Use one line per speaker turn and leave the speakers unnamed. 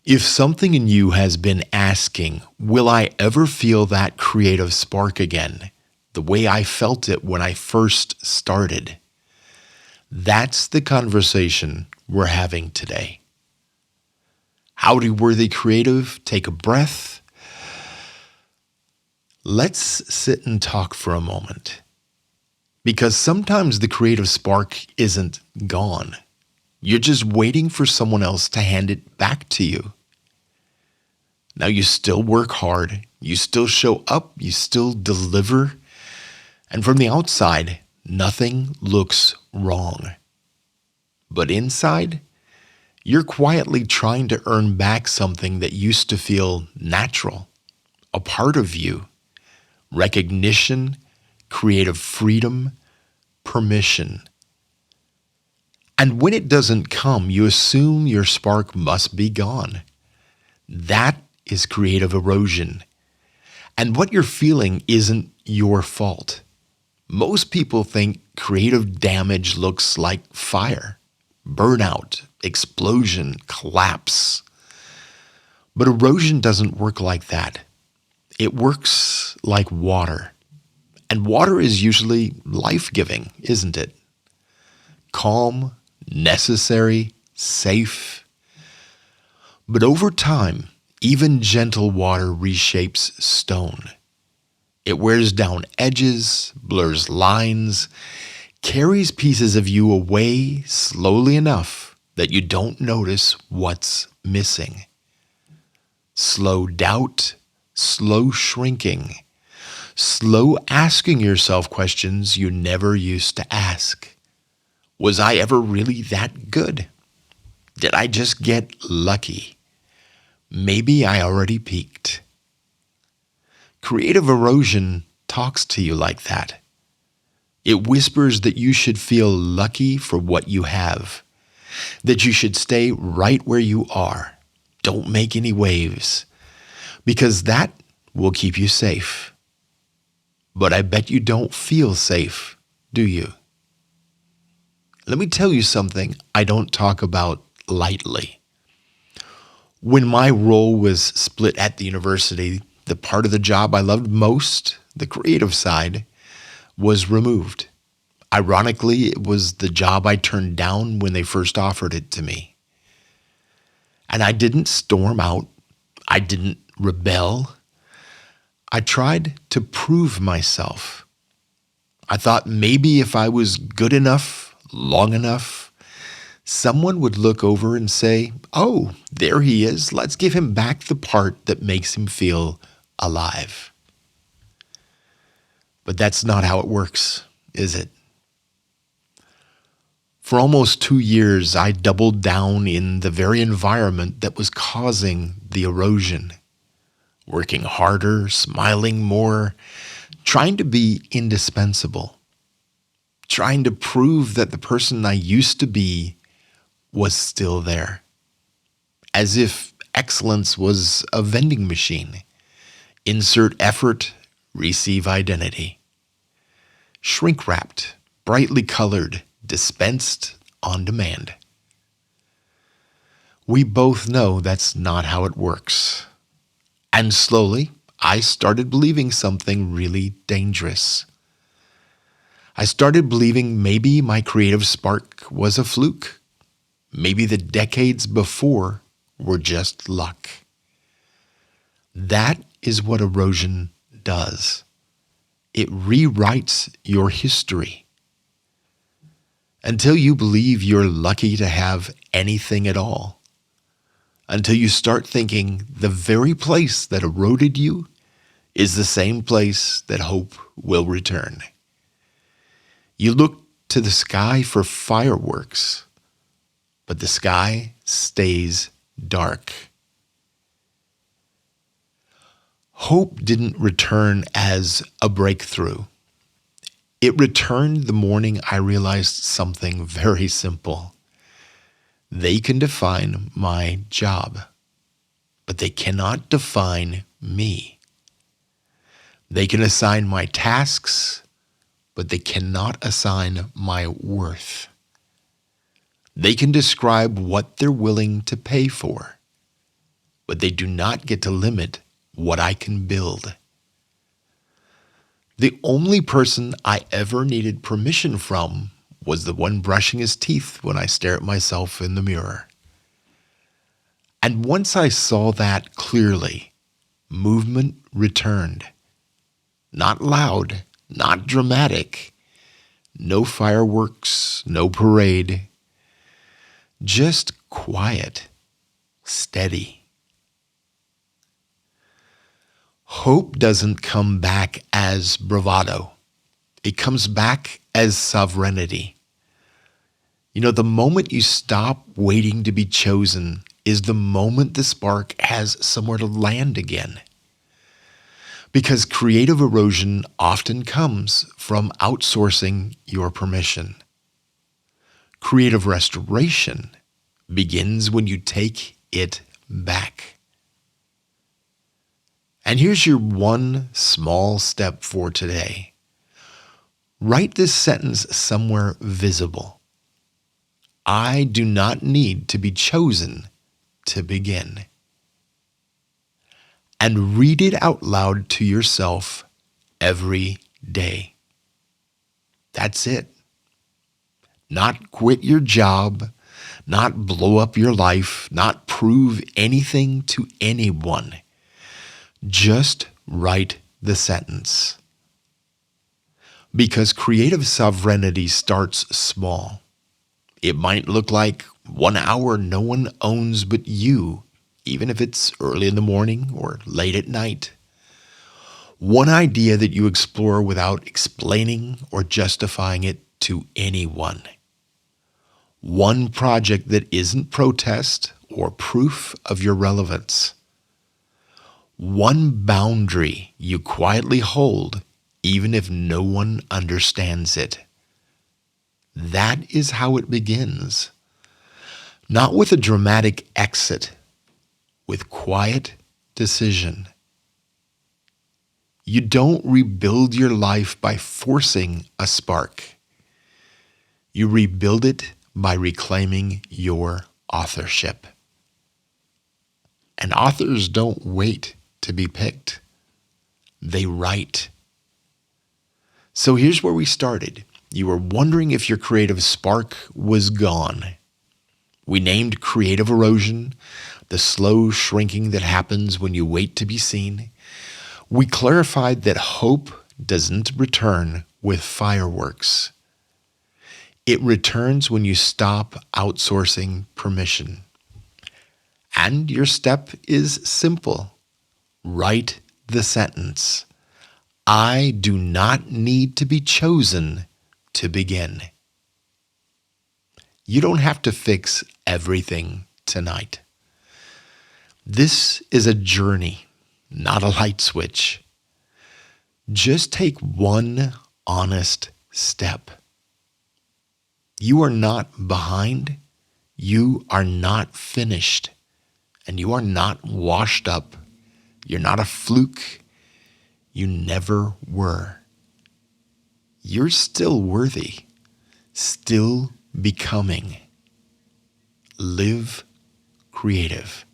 If something in you has been asking, will I ever feel that creative spark again, the way I felt it when I first started? That's the conversation we're having today. Howdy, worthy creative. Take a breath. Let's sit and talk for a moment. Because sometimes the creative spark isn't gone. You're just waiting for someone else to hand it back to you. Now you still work hard, you still show up, you still deliver, and from the outside, nothing looks wrong. But inside, you're quietly trying to earn back something that used to feel natural, a part of you, recognition, creative freedom, permission. And when it doesn't come, you assume your spark must be gone. That is creative erosion. And what you're feeling isn't your fault. Most people think creative damage looks like fire, burnout, explosion, collapse. But erosion doesn't work like that. It works like water. And water is usually life-giving, isn't it? Calm, necessary, safe. But over time, even gentle water reshapes stone. It wears down edges, blurs lines, carries pieces of you away slowly enough that you don't notice what's missing. Slow doubt, slow shrinking, slow asking yourself questions you never used to ask. Was I ever really that good? Did I just get lucky? Maybe I already peaked. Creative erosion talks to you like that. It whispers that you should feel lucky for what you have, that you should stay right where you are. Don't make any waves, because that will keep you safe. But I bet you don't feel safe, do you? Let me tell you something I don't talk about lightly. When my role was split at the university, the part of the job I loved most, the creative side, was removed. Ironically, it was the job I turned down when they first offered it to me. And I didn't storm out. I didn't rebel. I tried to prove myself. I thought maybe if I was good enough, long enough, someone would look over and say, oh, there he is. Let's give him back the part that makes him feel alive. But that's not how it works, is it? For almost 2 years, I doubled down in the very environment that was causing the erosion. Working harder, smiling more, trying to be indispensable. Trying to prove that the person I used to be was still there. As if excellence was a vending machine. Insert effort, receive identity. Shrink-wrapped, brightly colored, dispensed on demand. We both know that's not how it works. And slowly, I started believing something really dangerous. I started believing maybe my creative spark was a fluke. Maybe the decades before were just luck. That is what erosion does. It rewrites your history. Until you believe you're lucky to have anything at all. Until you start thinking the very place that eroded you is the same place that hope will return. You look to the sky for fireworks, but the sky stays dark. Hope didn't return as a breakthrough. It returned the morning I realized something very simple. They can define my job, but they cannot define me. They can assign my tasks, but they cannot assign my worth. They can describe what they're willing to pay for, but they do not get to limit what I can build. The only person I ever needed permission from was the one brushing his teeth when I stare at myself in the mirror. And once I saw that clearly, movement returned. Not loud, not dramatic, no fireworks, no parade, just quiet, steady. Hope doesn't come back as bravado. It comes back as sovereignty. You know, the moment you stop waiting to be chosen is the moment the spark has somewhere to land again. Because creative erosion often comes from outsourcing your permission. Creative restoration begins when you take it back. And here's your one small step for today. Write this sentence somewhere visible. I do not need to be chosen to begin. And read it out loud to yourself every day. That's it. Not quit your job, not blow up your life, not prove anything to anyone. Just write the sentence. Because creative sovereignty starts small. It might look like 1 hour no one owns but you, even if it's early in the morning or late at night. One idea that you explore without explaining or justifying it to anyone. One project that isn't protest or proof of your relevance. One boundary you quietly hold even if no one understands it. That is how it begins. Not with a dramatic exit, with quiet decision. You don't rebuild your life by forcing a spark. You rebuild it by reclaiming your authorship. And authors don't wait to be picked. They write. So here's where we started. You were wondering if your creative spark was gone. We named creative erosion, the slow shrinking that happens when you wait to be seen. We clarified that hope doesn't return with fireworks. It returns when you stop outsourcing permission. And your step is simple. Write the sentence. I do not need to be chosen to begin. You don't have to fix everything tonight. This is a journey, not a light switch. Just take one honest step. You are not behind, you are not finished, and you are not washed up. You're not a fluke. You never were. You're still worthy, still becoming. Live creative.